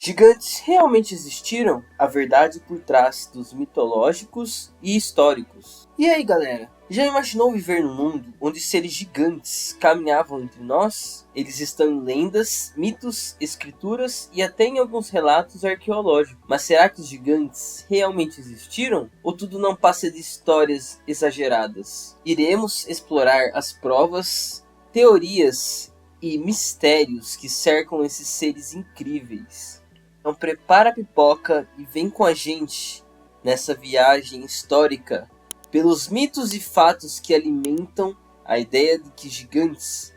Gigantes realmente existiram? A verdade por trás dos mitológicos e históricos. E aí, galera? Já imaginou viver num mundo onde seres gigantes caminhavam entre nós? Eles estão em lendas, mitos, escrituras e até em alguns relatos arqueológicos. Mas será que os gigantes realmente existiram? Ou tudo não passa de histórias exageradas? Iremos explorar as provas, teorias e mistérios que cercam esses seres incríveis. Então prepara a pipoca e vem com a gente nessa viagem histórica pelos mitos e fatos que alimentam a ideia de que gigantes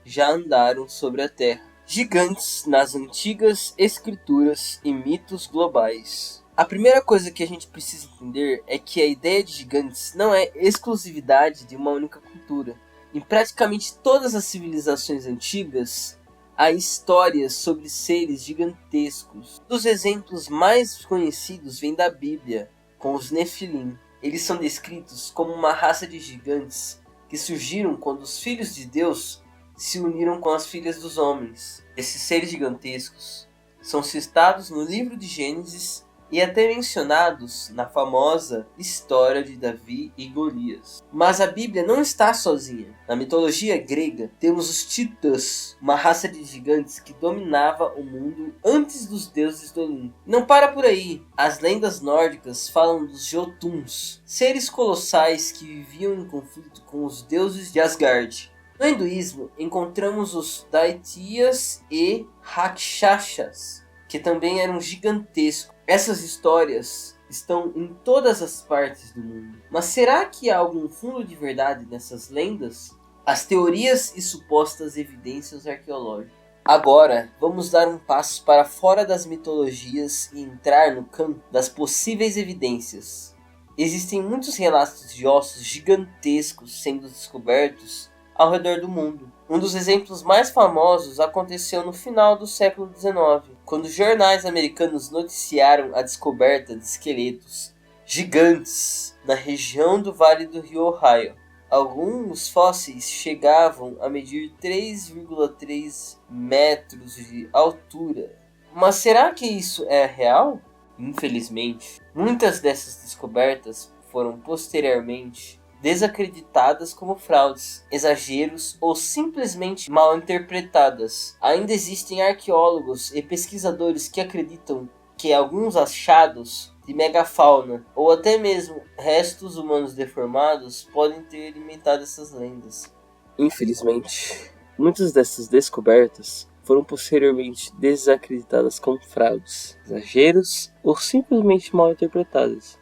já andaram sobre a Terra. Gigantes nas antigas escrituras e mitos globais. A primeira coisa que a gente precisa entender é que a ideia de gigantes não é exclusividade de uma única cultura. Em praticamente todas as civilizações antigas, há histórias sobre seres gigantescos. Um dos exemplos mais conhecidos vem da Bíblia, com os Nefilim. Eles são descritos como uma raça de gigantes que surgiram quando os filhos de Deus se uniram com as filhas dos homens. Esses seres gigantescos são citados no livro de Gênesis e até mencionados na famosa história de Davi e Golias. Mas a Bíblia não está sozinha. Na mitologia grega, temos os Titãs, uma raça de gigantes que dominava o mundo antes dos deuses do Olimpo. Não para por aí. As lendas nórdicas falam dos Jotuns, seres colossais que viviam em conflito com os deuses de Asgard. No hinduísmo, encontramos os Daityas e Rakshasas, que também eram gigantescos. Essas histórias estão em todas as partes do mundo. Mas será que há algum fundo de verdade nessas lendas? As teorias e supostas evidências arqueológicas. Agora, vamos dar um passo para fora das mitologias e entrar no campo das possíveis evidências. Existem muitos relatos de ossos gigantescos sendo descobertos ao redor do mundo. Um dos exemplos mais famosos aconteceu no final do século XIX, quando jornais americanos noticiaram a descoberta de esqueletos gigantes na região do Vale do Rio Ohio. Alguns fósseis chegavam a medir 3,3 metros de altura. Mas será que isso é real? Infelizmente, muitas dessas descobertas foram posteriormente desacreditadas como fraudes, exageros ou simplesmente mal interpretadas. Ainda existem arqueólogos e pesquisadores que acreditam que alguns achados de megafauna ou até mesmo restos humanos deformados podem ter alimentado essas lendas. Infelizmente, muitas dessas descobertas foram posteriormente desacreditadas como fraudes, exageros ou simplesmente mal interpretadas.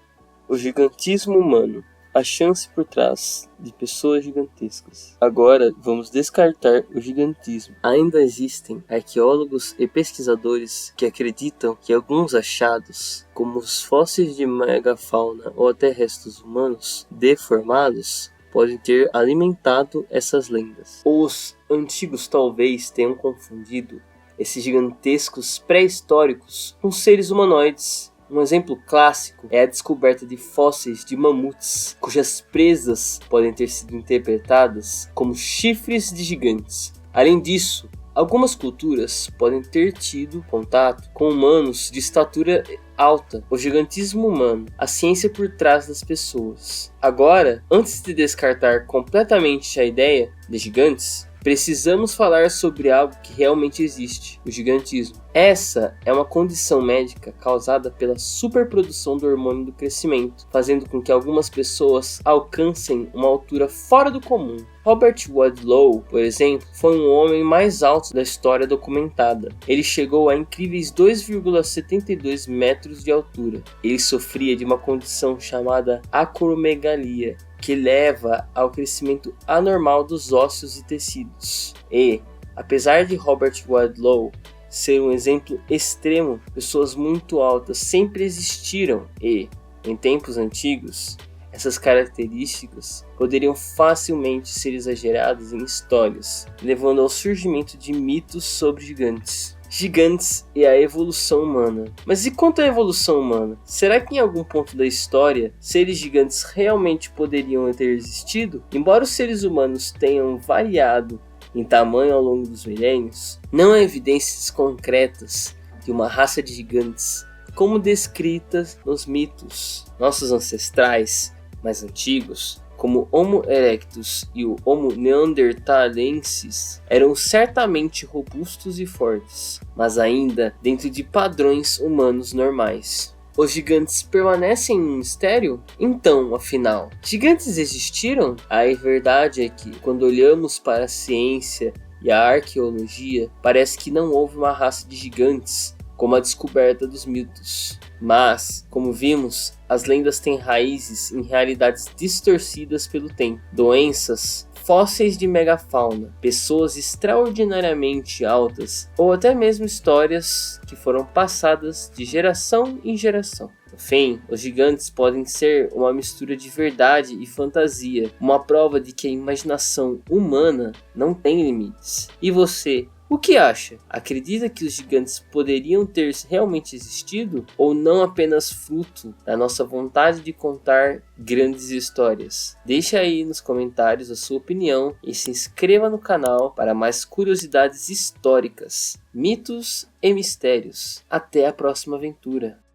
O gigantismo humano. A chance por trás de pessoas gigantescas. Agora vamos descartar o gigantismo. Ainda existem arqueólogos e pesquisadores que acreditam que alguns achados, como os fósseis de megafauna ou até restos humanos deformados, podem ter alimentado essas lendas. Os antigos talvez tenham confundido esses gigantescos pré-históricos com seres humanoides. Um exemplo clássico é a descoberta de fósseis de mamutes, cujas presas podem ter sido interpretadas como chifres de gigantes. Além disso, algumas culturas podem ter tido contato com humanos de estatura alta, o gigantismo humano, a ciência por trás das pessoas. Agora, antes de descartar completamente a ideia de gigantes, precisamos falar sobre algo que realmente existe, o gigantismo. Essa é uma condição médica causada pela superprodução do hormônio do crescimento, fazendo com que algumas pessoas alcancem uma altura fora do comum. Robert Wadlow, por exemplo, foi um homem mais alto da história documentada. Ele chegou a incríveis 2,72 metros de altura. Ele sofria de uma condição chamada acromegalia, que leva ao crescimento anormal dos ossos e tecidos. E, apesar de Robert Wadlow ser um exemplo extremo, pessoas muito altas sempre existiram e, em tempos antigos, essas características poderiam facilmente ser exageradas em histórias, levando ao surgimento de mitos sobre gigantes. Gigantes e a evolução humana. Mas e quanto à evolução humana? Será que em algum ponto da história, seres gigantes realmente poderiam ter existido? Embora os seres humanos tenham variado em tamanho ao longo dos milênios, não há evidências concretas de uma raça de gigantes, como descritas nos mitos. Nossos ancestrais mais antigos, como Homo erectus e o Homo neanderthalensis, eram certamente robustos e fortes, mas ainda dentro de padrões humanos normais. Os gigantes permanecem um mistério? Então, afinal, gigantes existiram? A verdade é que, quando olhamos para a ciência e a arqueologia, parece que não houve uma raça de gigantes, como a descoberta dos mitos. Mas, como vimos, as lendas têm raízes em realidades distorcidas pelo tempo. Doenças, fósseis de megafauna, pessoas extraordinariamente altas ou até mesmo histórias que foram passadas de geração em geração. No fim, os gigantes podem ser uma mistura de verdade e fantasia, uma prova de que a imaginação humana não tem limites. E você? O que acha? Acredita que os gigantes poderiam ter realmente existido ou não apenas fruto da nossa vontade de contar grandes histórias? Deixe aí nos comentários a sua opinião e se inscreva no canal para mais curiosidades históricas, mitos e mistérios. Até a próxima aventura!